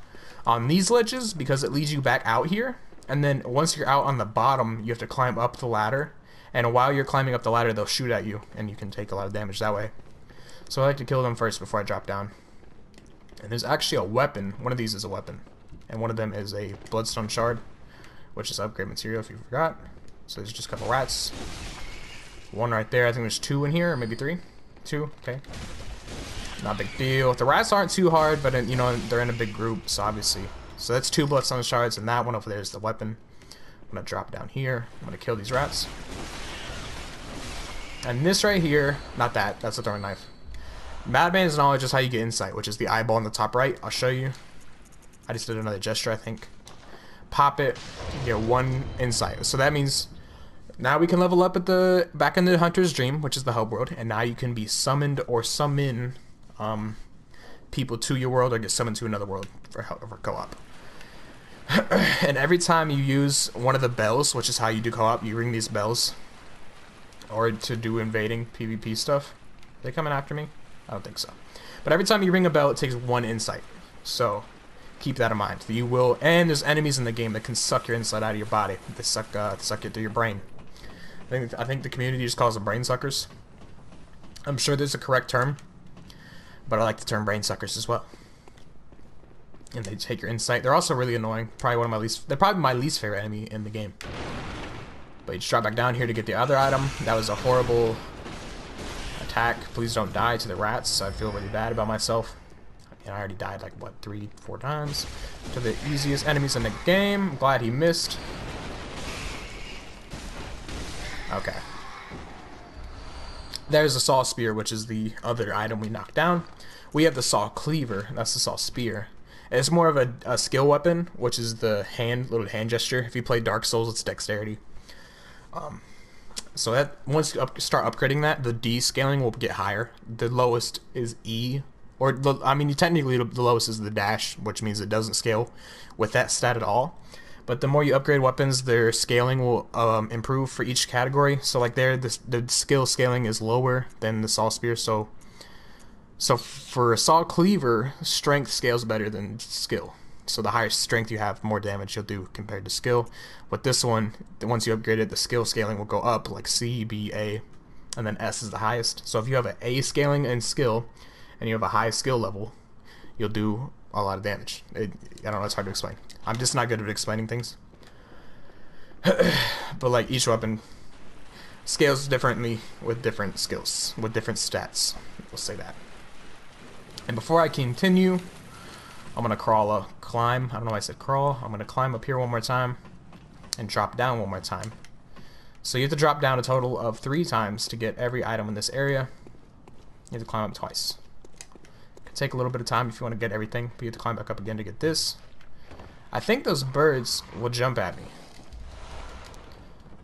A: on these ledges because it leads you back out here. And then once you're out on the bottom, you have to climb up the ladder. And while you're climbing up the ladder, they'll shoot at you, and you can take a lot of damage that way. So I like to kill them first before I drop down. And there's actually a weapon. One of these is a weapon. And one of them is a bloodstone shard, which is upgrade material if you forgot. So there's just a couple rats. 1 right there. I think there's 2 in here, or maybe 3. 2, okay. Not a big deal. The rats aren't too hard, but you know, they're in a big group, so obviously. So that's 2 bloodstone shards, and that one over there is the weapon. I'm gonna drop down here. I'm gonna kill these rats. And this right here, not that, that's a throwing knife. Madman's knowledge is how you get insight, which is the eyeball in the top right. I'll show you. I just did another gesture, I think. Pop it, you get 1 insight. So that means now we can level up at the back in the Hunter's Dream, which is the hub world, and now you can be summoned or summon people to your world or get summoned to another world for co-op. And every time you use one of the bells, which is how you do co-op, you ring these bells, or to do invading PvP stuff. Are they coming after me? I don't think so. But every time you ring a bell, it takes 1 insight. So keep that in mind. You will, and there's enemies in the game that can suck your insight out of your body. They suck it through your brain. I think the community just calls them brain suckers. I'm sure there's a correct term, but I like the term brain suckers as well. And they take your insight. They're also really annoying. They're probably my least favorite enemy in the game. But you just drop back down here to get the other item. That was a horrible attack. Please don't die to the rats. So I feel really bad about myself. And I already died like what, 3-4 times to the easiest enemies in the game. I'm glad he missed. Okay. There's the saw spear, which is the other item we knocked down. We have the saw cleaver. That's the saw spear. It's more of a skill weapon, which is the little hand gesture. If you play Dark Souls, it's dexterity. So that once you start upgrading that, the D scaling will get higher. The lowest is E, or technically the lowest is the dash, which means it doesn't scale with that stat at all. But the more you upgrade weapons, their scaling will improve for each category. So like there, the skill scaling is lower than the saw spear. So for a saw cleaver, strength scales better than skill. So the higher strength you have, more damage you'll do compared to skill. With this one, once you upgrade it, the skill scaling will go up, like C, B, A, and then S is the highest. So if you have an A scaling and skill, and you have a high skill level, you'll do a lot of damage. I don't know, it's hard to explain. I'm just not good at explaining things. But like each weapon scales differently with different skills, with different stats. We'll say that. And before I continue, I'm gonna climb. I don't know why I said crawl. I'm gonna climb up here one more time and drop down one more time. So you have to drop down a total of 3 times to get every item in this area. You have to climb up twice. It could take a little bit of time if you want to get everything, but you have to climb back up again to get this. I think those birds will jump at me.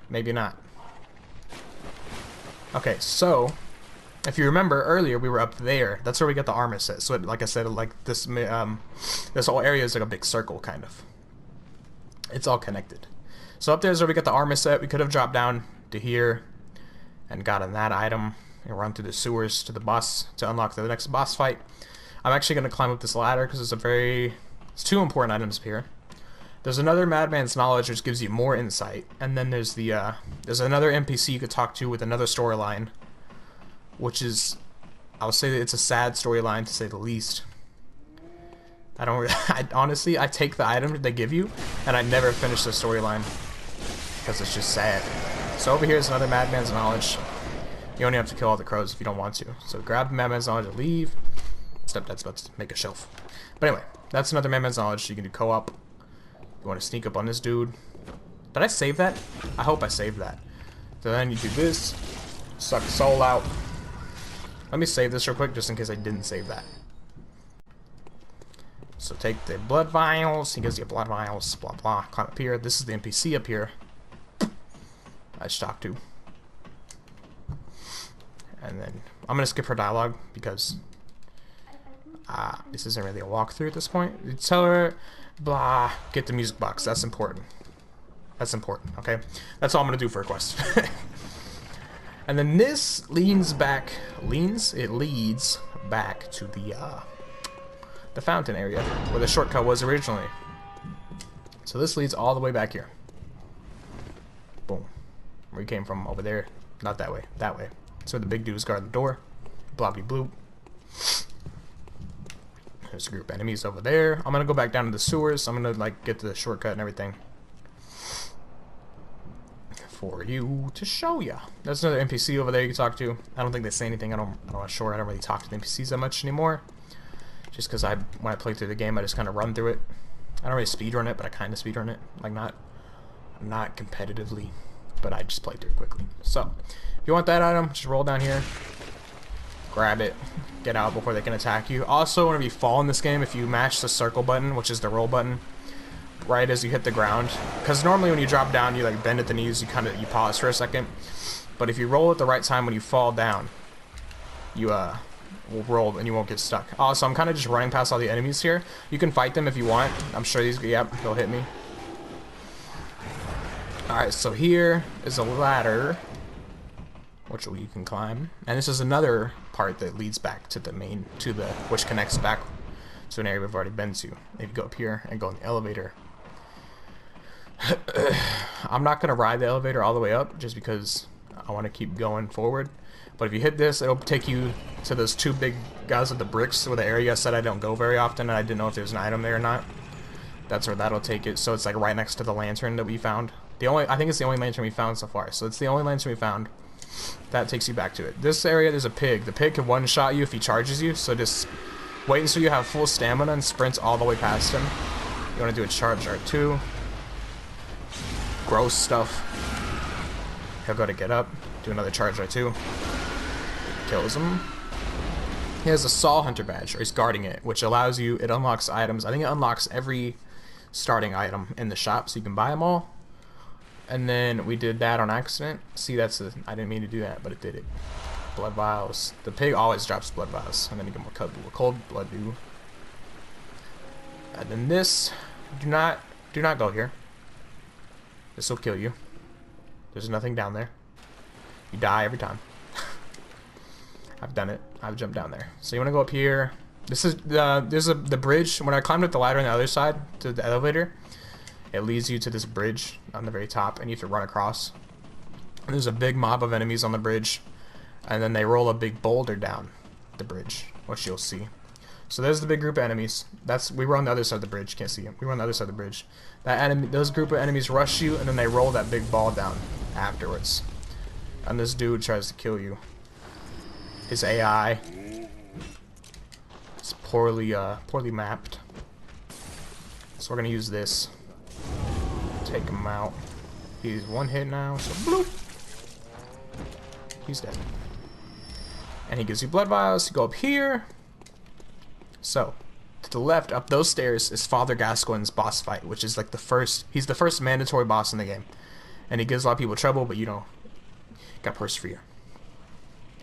A: Maybe not. Okay, so If you remember earlier, we were up there. That's where we got the armor set. So, like I said, like this whole area is like a big circle, kind of. It's all connected. So up there is where we got the armor set. We could have dropped down to here and gotten that item and run through the sewers to the boss to unlock the next boss fight. I'm actually going to climb up this ladder because it's two important items up here. There's another Madman's Knowledge, which gives you more insight, and then there's there's another NPC you could talk to with another storyline, which is, I would say that it's a sad storyline to say the least. Honestly, I take the item that they give you, and I never finish the storyline because it's just sad. So over here is another Madman's Knowledge. You only have to kill all the crows if you don't want to. So grab Madman's Knowledge and leave. Stepdad's about to make a shelf. But anyway, that's another Madman's Knowledge. You can do co-op. You want to sneak up on this dude. Did I save that? I hope I saved that. So then you do this. Suck the soul out. Let me save this real quick just in case I didn't save that. So take the blood vials. He gives you blood vials. Blah blah. Climb up here. This is the NPC up here. I just talked to. And then I'm going to skip her dialogue because this isn't really a walkthrough at this point. You tell her, blah, get the music box. That's important. That's important, okay? That's all I'm going to do for a quest. And then this leads back to the fountain area where the shortcut was originally. So this leads all the way back here. Boom. Where we came from over there. Not that way. That way. So the big dudes guard the door. Blobby bloop. There's a group of enemies over there. I'm gonna go back down to the sewers. I'm gonna like get to the shortcut and everything for you to show ya. There's another NPC over there you can talk to. I don't think they say anything. I'm not sure. I don't really talk to the NPCs that much anymore. Just because when I play through the game, I just kind of run through it. I don't really speedrun it, but I kind of speedrun it. Like not competitively, but I just play through it quickly. So if you want that item, just roll down here, grab it, get out before they can attack you. Also, whenever you fall in this game, if you mash the circle button, which is the roll button, right as you hit the ground, because normally when you drop down, you like bend at the knees, you pause for a second. But if you roll at the right time when you fall down, you will roll and you won't get stuck. Also, I'm kind of just running past all the enemies here. You can fight them if you want. I'm sure they'll hit me. Alright, so here is a ladder which you can climb, and this is another part that leads back to the main, which connects back to an area we've already been to. If you go up here and go in the elevator, I'm not gonna ride the elevator all the way up just because I want to keep going forward. But if you hit this, it'll take you to those two big guys with the bricks, where the area I said I don't go very often, and I didn't know if there's an item there or not. That's where that'll take it. So it's like right next to the lantern that we found. I think it's the only lantern we found so far. So it's the only lantern we found. That takes you back to it. This area, there's a pig. The pig can one-shot you if he charges you, so just wait until you have full stamina and sprint all the way past him. You want to do a charge R2. Gross stuff. He'll go to get up. Do another charge R2. Kills him. He has a Saw Hunter badge, or he's guarding it, which allows you, it unlocks items. I think it unlocks every starting item in the shop, so you can buy them all. And then we did that on accident. See, I didn't mean to do that, but it did it. Blood vials. The pig always drops blood vials, and then you get more cold blood do. And then this, do not go here. This will kill you. There's nothing down there. You die every time. I've done it. I've jumped down there. So you want to go up here. This is there's the bridge. When I climbed up the ladder on the other side to the elevator, it leads you to this bridge on the very top, and you have to run across. And there's a big mob of enemies on the bridge, and then they roll a big boulder down the bridge, which you'll see. So there's the big group of enemies. We were on the other side of the bridge. Can't see them. We were on the other side of the bridge. Those group of enemies rush you, and then they roll that big ball down afterwards. And this dude tries to kill you. His AI is poorly mapped. So we're gonna use this. Take him out. He's one hit now, so bloop. He's dead. And he gives you blood vials. You go up here. So, to the left, up those stairs, is Father Gascoigne's boss fight, which is like he's the first mandatory boss in the game. And he gives a lot of people trouble, but you know, got persevere.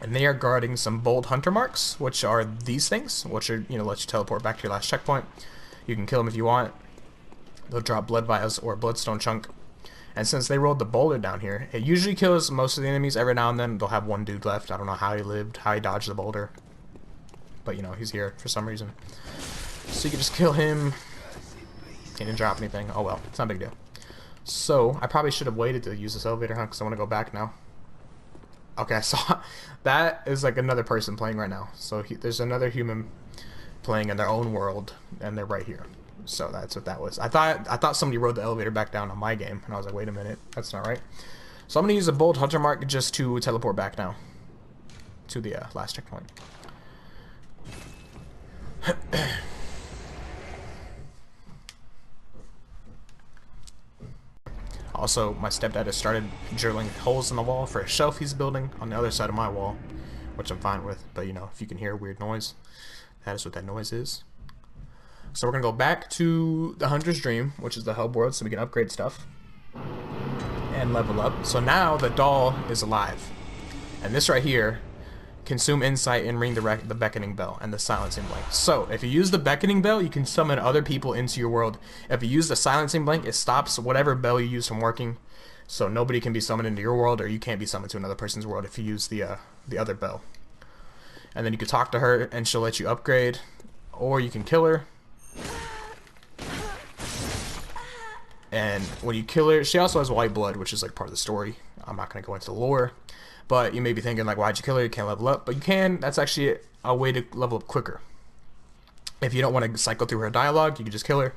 A: And they are guarding some bold hunter marks, which are these things, which are, you know, let you teleport back to your last checkpoint. You can kill them if you want. They'll drop blood vials or bloodstone chunk. And since they rolled the boulder down here, it usually kills most of the enemies. Every now and then they'll have one dude left. I don't know how he lived, how he dodged the boulder. But you know, he's here for some reason. So you can just kill him. He didn't drop anything. Oh well, it's not a big deal. So I probably should have waited to use this elevator, huh? Because I want to go back now. Okay, I saw that is like another person playing right now. So there's another human playing in their own world, and they're right here. So that's what that was. I thought somebody rode the elevator back down on my game, and I was like, wait a minute, that's not right. So I'm gonna use a bold hunter mark just to teleport back now to the last checkpoint. Also, my stepdad has started drilling holes in the wall for a shelf he's building on the other side of my wall, which I'm fine with. But you know, if you can hear a weird noise, that is what that noise is. So we're gonna go back to the Hunter's Dream, which is the hub world, so we can upgrade stuff and level up. So now the doll is alive, and this right here, consume insight and ring the beckoning bell and the silencing blank. So if you use the beckoning bell, you can summon other people into your world. If you use the silencing blank, it stops whatever bell you use from working, so nobody can be summoned into your world, or you can't be summoned to another person's world if you use the other bell. And then you can talk to her, and she'll let you upgrade, or you can kill her. And when you kill her, she also has white blood, which is like part of the story. I'm not going to go into the lore. But you may be thinking, like, why'd you kill her? You can't level up. But you can. That's actually a way to level up quicker. If you don't want to cycle through her dialogue, you can just kill her,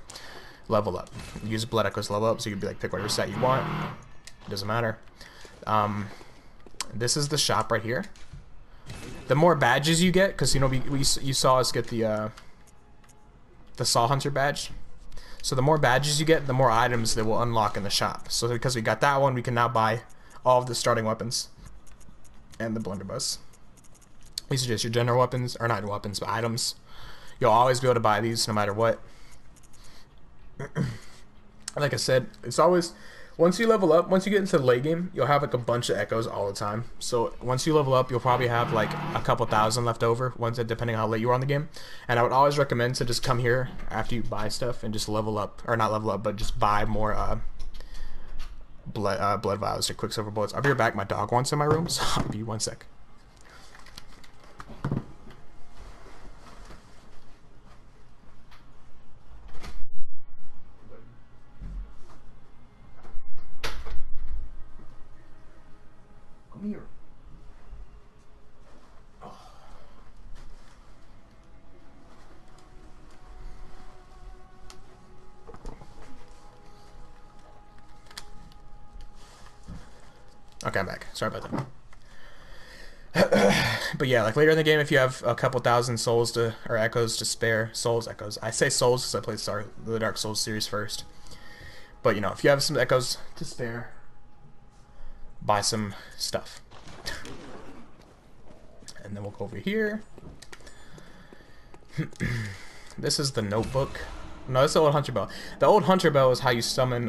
A: level up. Use blood echoes to level up, so you can be like, pick whatever stat you want. It doesn't matter. This is the shop right here. The more badges you get, because, you know, you saw us get the Saw Hunter badge. So the more badges you get, the more items that will unlock in the shop. So because we got that one, we can now buy all of the starting weapons. And the blunderbuss. These are just your general weapons, or not weapons, but items. You'll always be able to buy these no matter what. Like I said, it's always, once you level up, once you get into the late game, you'll have like a bunch of echoes all the time. So once you level up, you'll probably have like a couple thousand left over, depending on how late you are on the game. And I would always recommend to just come here after you buy stuff and just level up, or not level up, but just buy more blood vials or quicksilver bullets. I'll be right back. My dog wants in my room, so I'll be 1 sec. Come here. Oh. Okay, I'm back. Sorry about that. But yeah, like later in the game, if you have a couple thousand souls or echoes to spare, echoes. I say souls because I played the Dark Souls series first. But you know, if you have some echoes to spare, buy some stuff. And then we'll go over here. This is the notebook. No, that's the old hunter bell. The old hunter bell is how you summon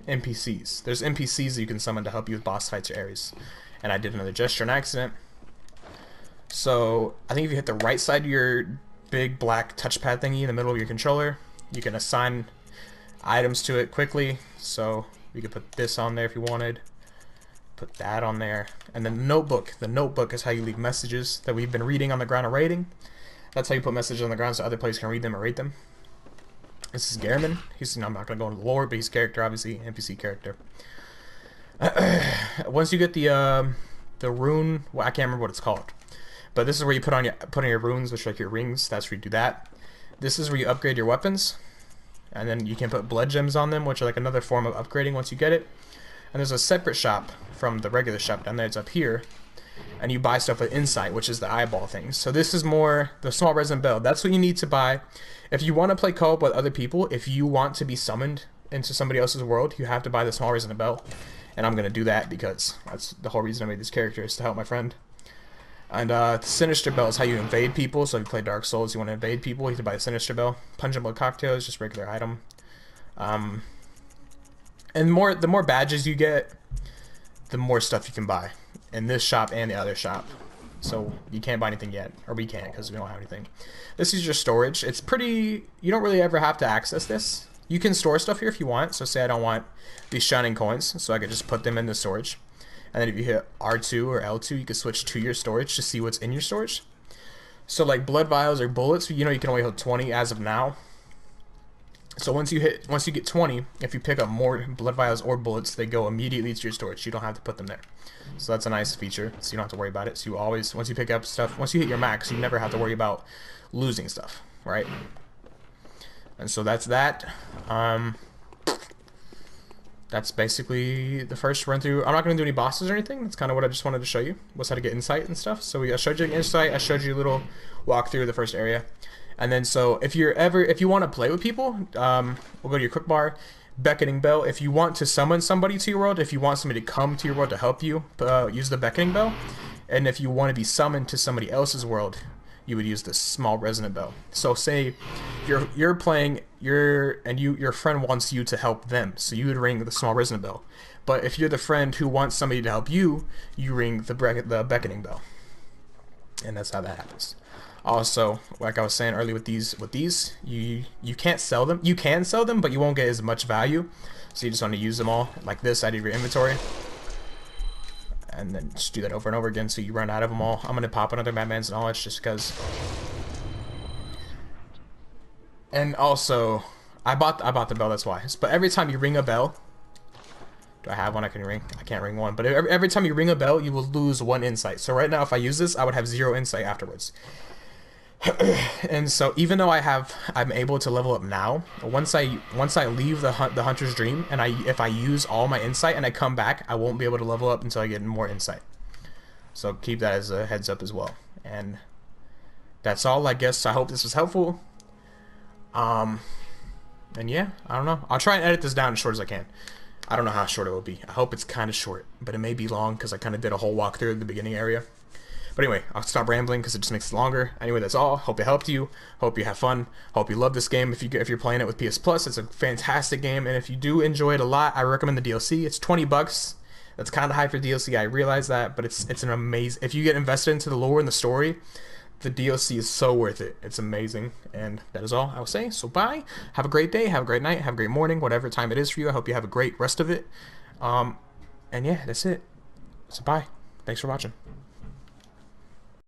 A: NPCs. There's NPCs that you can summon to help you with boss fights or areas. And I did another gesture on accident. So I think if you hit the right side of your big black touchpad thingy in the middle of your controller, you can assign items to it quickly. So we could put this on there if you wanted. Put that on there. And then the notebook. The notebook is how you leave messages that we've been reading on the ground and rating. That's how you put messages on the ground so other players can read them or rate them. This is Yharnam. He's, I'm not going to go into the lore, but he's character, obviously, NPC character. Once you get the rune, well, I can't remember what it's called, but this is where you put on your runes, which are like your rings. That's where you do that. This is where you upgrade your weapons, and then you can put blood gems on them, which are like another form of upgrading once you get it. And there's a separate shop from the regular shop down there. It's up here, and you buy stuff with insight, which is the eyeball things. So this is more the small resonant bell. That's what you need to buy if you want to play co-op with other people. If you want to be summoned into somebody else's world, you have to buy the small resonant bell, and I'm gonna do that because that's the whole reason I made this character, is to help my friend. And the sinister bell is how you invade people. So if you play Dark Souls, you want to invade people, you have to buy the sinister bell. Pungent blood cocktail is just regular item. And the more badges you get, the more stuff you can buy in this shop and the other shop. so you can't buy anything yet, or we can't because we don't have anything. This is your storage. It's pretty, you don't really ever have to access this. You can store stuff here if you want. So say I don't want these shining coins, so I could just put them in the storage. And then if you hit R2 or L2, you can switch to your storage to see what's in your storage. So like blood vials or bullets, you know, you can only hold 20 as of now. So once you get 20, if you pick up more blood vials or bullets, they go immediately to your storage. You don't have to put them there. So that's a nice feature, so you don't have to worry about it. So you always, once you pick up stuff, once you hit your max, you never have to worry about losing stuff, right? And so that's that. That's basically the first run through. I'm not going to do any bosses or anything. That's kind of what I just wanted to show you, was how to get insight and stuff. So I showed you insight. I showed you a little walkthrough of the first area. And then so if you want to play with people, we'll go to your quick bar, beckoning bell. If you want to summon somebody to your world, if you want somebody to come to your world to help you, use the beckoning bell. And if you want to be summoned to somebody else's world, you would use the small resonant bell. So say you're playing, your friend wants you to help them, so you would ring the small resonant bell. But if you're the friend who wants somebody to help you, you ring the beckoning bell. And that's how that happens. Also, like I was saying earlier, with these, you can't sell them. You can sell them, but you won't get as much value. So you just want to use them all like this out of your inventory, and then just do that over and over again so you run out of them all. I'm gonna pop another Madman's Knowledge just because. And also, I bought the bell. That's why. But every time you ring a bell, do I have one I can ring? I can't ring one. But every time you ring a bell, you will lose 1 insight. So right now, if I use this, I would have 0 insight afterwards. And so even though I'm able to level up now, once I leave the Hunter's Dream, and if I use all my insight and I come back, I won't be able to level up until I get more insight. So keep that as a heads up as well. And that's all, I guess. I hope this was helpful. And yeah, I don't know. I'll try and edit this down as short as I can. I don't know how short it will be. I hope it's kind of short, but it may be long because I kind of did a whole walkthrough of the beginning area. But anyway, I'll stop rambling because it just makes it longer. Anyway, that's all. Hope it helped you. Hope you have fun. Hope you love this game. If you're playing it with PS Plus, it's a fantastic game. And if you do enjoy it a lot, I recommend the DLC. It's $20. That's kind of high for DLC. I realize that, but it's an amazing. If you get invested into the lore and the story, the DLC is so worth it. It's amazing. And that is all I will say. So bye. Have a great day. Have a great night. Have a great morning. Whatever time it is for you. I hope you have a great rest of it. And yeah, that's it. So bye. Thanks for watching.